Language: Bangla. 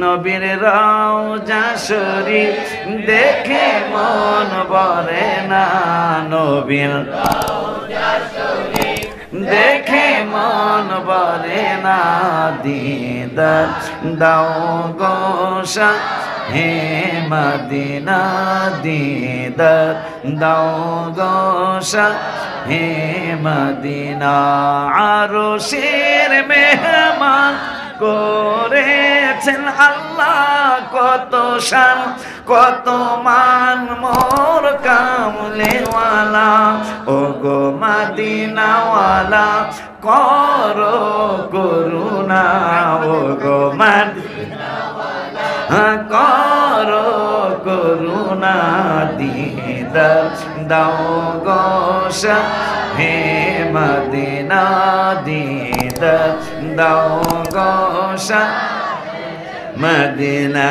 নবীর রওজা শরীফ দেখে মন ভরে না, নবীর রওজা শরীফ দেখে মন ভরে না। দিদার দাও গো শাহে মদিনা, দিদার দাও গো শাহে মদিনা। আরশের মেহমান করেছেন আল্লাহ, কত শান কত মান মোর কামলেওয়ালা। ও গো মদিনাওয়ালা করো করুণা, ও গো মদিনাওয়ালা করো করুণা। দিদার দাও গো শাহে মদিনা, দিদার দাও গো শাহে মদিনা।